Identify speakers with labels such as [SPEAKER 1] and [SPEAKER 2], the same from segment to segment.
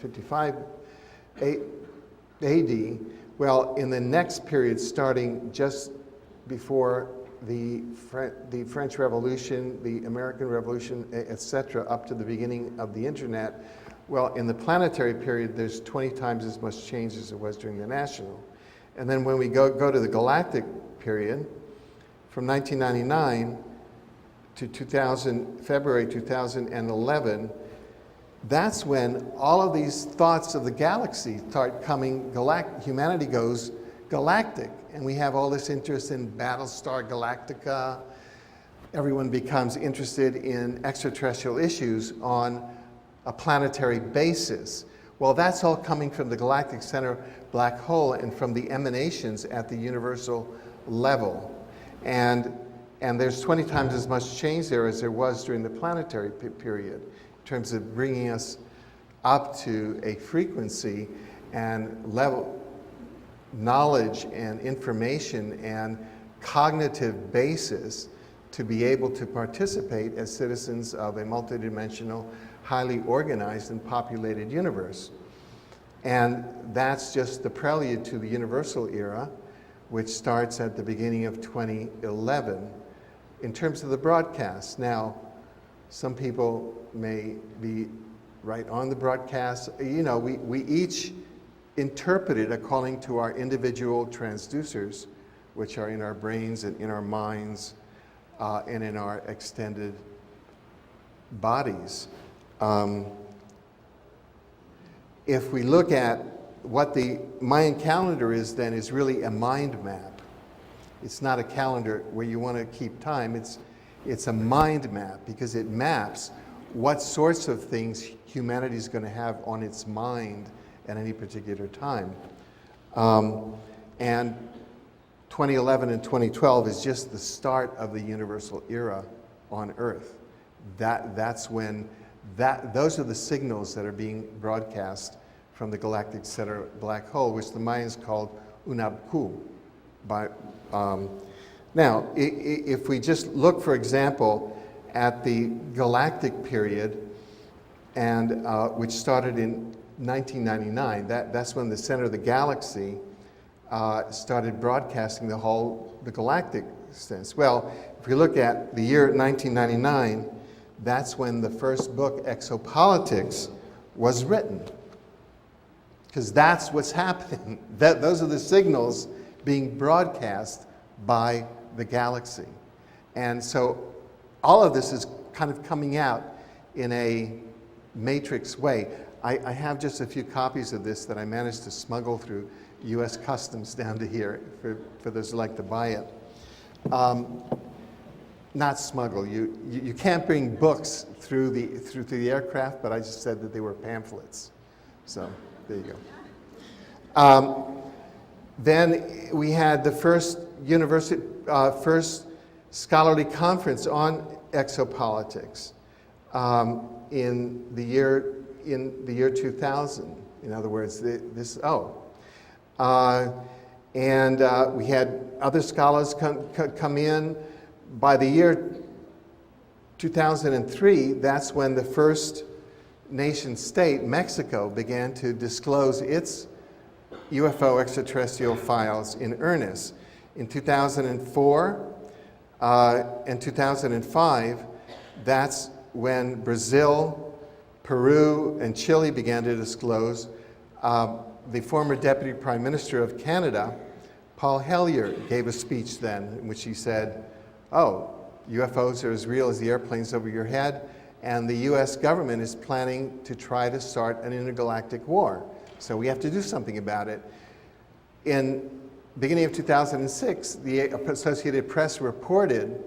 [SPEAKER 1] 755 AD. Well, in the next period, starting just before the French Revolution, the American Revolution, etc., up to the beginning of the internet, well, in the planetary period, there's 20 times as much change as there was during the national. And then when we go to the galactic period, from 1999 to February 2011, that's when all of these thoughts of the galaxy start coming, humanity goes galactic. And we have all this interest in Battlestar Galactica. Everyone becomes interested in extraterrestrial issues on a planetary basis. Well, that's all coming from the galactic center black hole and from the emanations at the universal level. And there's 20 times as much change there as there was during the planetary period in terms of bringing us up to a frequency and level knowledge and information and cognitive basis to be able to participate as citizens of a multidimensional, highly organized and populated universe. And that's just the prelude to the universal era, which starts at the beginning of 2011. In terms of the broadcast, now, some people may be right on the broadcast. You know, we each interpret it according to our individual transducers, which are in our brains and in our minds and in our extended bodies. If we look at what the Mayan calendar is, then is really a mind map. It's not a calendar where you want to keep time. It's a mind map because it maps what sorts of things humanity is going to have on its mind at any particular time. And 2011 and 2012 is just the start of the universal era on Earth. That's when those are the signals that are being broadcast from the galactic center black hole, which the Mayans called Unabku. Now, if we just look, for example, at the galactic period, and which started in 1999, that's when the center of the galaxy started broadcasting the galactic sense. Well, if we look at the year 1999, that's when the first book, Exopolitics, was written. Because that's what's happening. Those are the signals being broadcast by the galaxy. And so all of this is kind of coming out in a matrix way. I have just a few copies of this that I managed to smuggle through U.S. Customs down to here for those who like to buy it. Not smuggle. You can't bring books through the aircraft, but I just said that they were pamphlets. So there you go. Then we had the first scholarly conference on exopolitics in the year 2000. In other words, and we had other scholars come in. By the year 2003, that's when the first nation state, Mexico, began to disclose its UFO extraterrestrial files in earnest. In 2004 and 2005, that's when Brazil, Peru, and Chile began to disclose. The former Deputy Prime Minister of Canada, Paul Hellyer, gave a speech then in which he said, oh, UFOs are as real as the airplanes over your head, and the US government is planning to try to start an intergalactic war. So we have to do something about it. In beginning of 2006, the Associated Press reported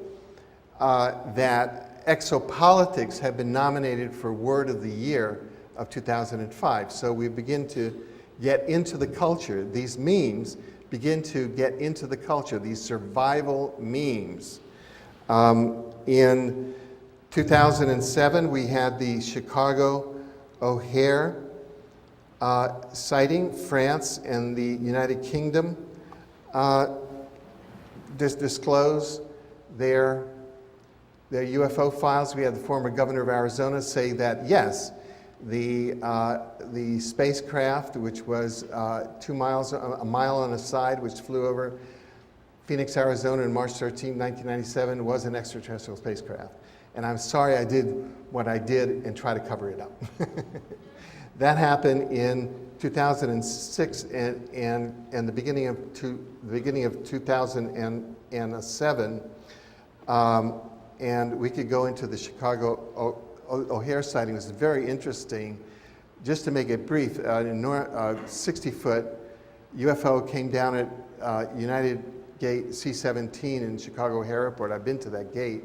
[SPEAKER 1] that exopolitics had been nominated for Word of the Year of 2005. So we begin to get into the culture. These memes begin to get into the culture, these survival memes. In 2007, we had the Chicago O'Hare sighting. France and the United Kingdom disclose their UFO files. We had the former governor of Arizona say that, yes, the spacecraft, which was 2 miles, a mile on a side, which flew over Phoenix, Arizona on March 13, 1997, was an extraterrestrial spacecraft. And I'm sorry I did what I did and try to cover it up. That happened in 2006 and the beginning of 2007. And we could go into the Chicago O'Hare sighting. It was very interesting. Just to make it brief, a 60-foot UFO came down at United Gate C-17 in Chicago O'Hare Airport. I've been to that gate.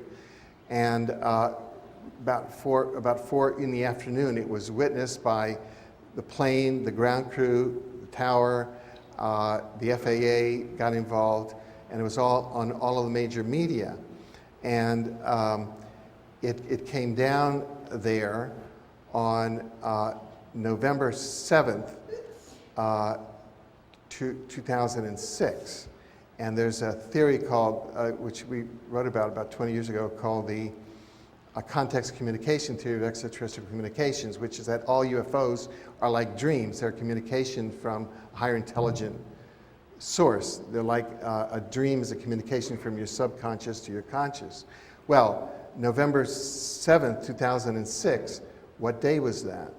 [SPEAKER 1] And about 4 in the afternoon, it was witnessed by the plane, the ground crew, the tower, the FAA got involved, and it was all on all of the major media. And it came down there on November 7th, 2006. And there's a theory called, which we wrote about 20 years ago, called the context communication theory of extraterrestrial communications, which is that all UFOs are like dreams. They're communication from a higher intelligent source. They're like a dream is a communication from your subconscious to your conscious. Well, November 7th, 2006, what day was that?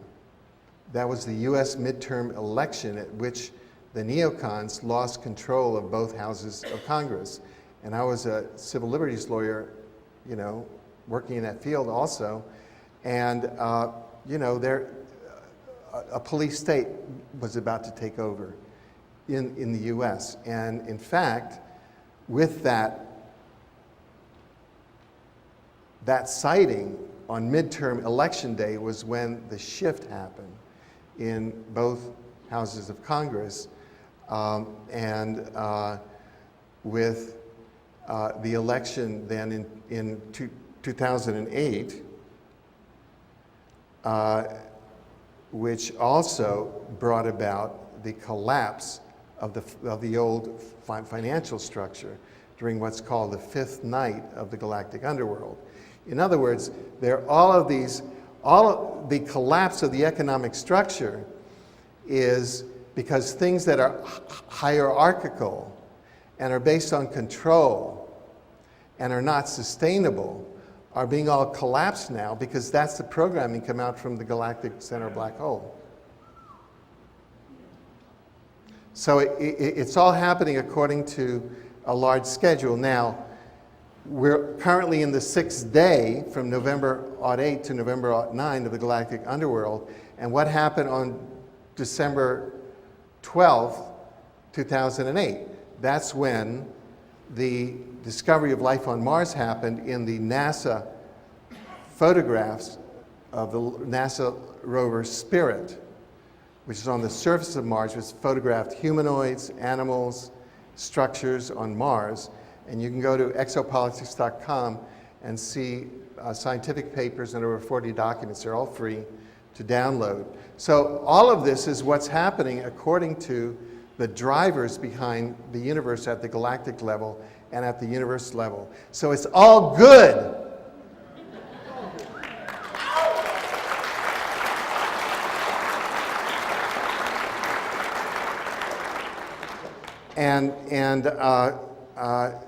[SPEAKER 1] That was the US midterm election at which the neocons lost control of both houses of Congress. And I was a civil liberties lawyer, you know, working in that field also. And, you know, a police state was about to take over in the US. And in fact, with that sighting on midterm election day was when the shift happened in both houses of Congress. With the election then in 2008, which also brought about the collapse of the old financial structure during what's called the fifth night of the galactic underworld. In other words, all of the collapse of the economic structure is because things that are hierarchical and are based on control and are not sustainable are being all collapsed now because that's the programming come out from the galactic center black hole. So it's all happening according to a large schedule. Now, we're currently in the 6th day from November 08 to November 09 of the galactic underworld. And what happened on December 12th, 2008? That's when the discovery of life on Mars happened in the NASA photographs of the NASA rover Spirit, which is on the surface of Mars, which photographed humanoids, animals, structures on Mars. And you can go to exopolitics.com and see scientific papers and over 40 documents. They're all free to download. So all of this is what's happening according to the drivers behind the universe at the galactic level and at the universe level. So it's all good.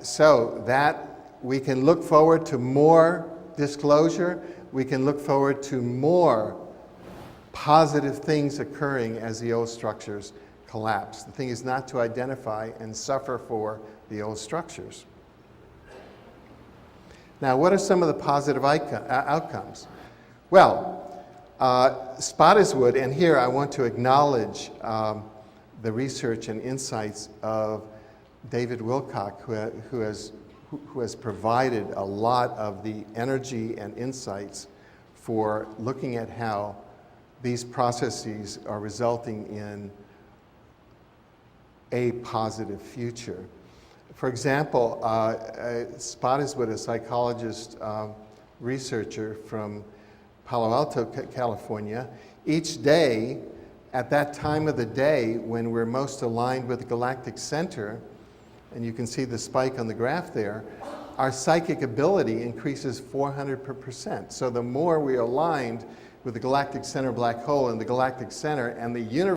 [SPEAKER 1] So that we can look forward to more disclosure. We can look forward to more positive things occurring as the old structures collapse. The thing is not to identify and suffer for the old structures. Now, what are some of the positive outcomes? Well, Spottiswoode, and here I want to acknowledge the research and insights of David Wilcock, who has provided a lot of the energy and insights for looking at how these processes are resulting in a positive future. For example, Spottiswoode, a psychologist researcher from Palo Alto, California, each day, at that time of the day when we're most aligned with the galactic center, and you can see the spike on the graph there, our psychic ability increases 400%. So the more we're aligned with the galactic center black hole in the galactic center, and the universe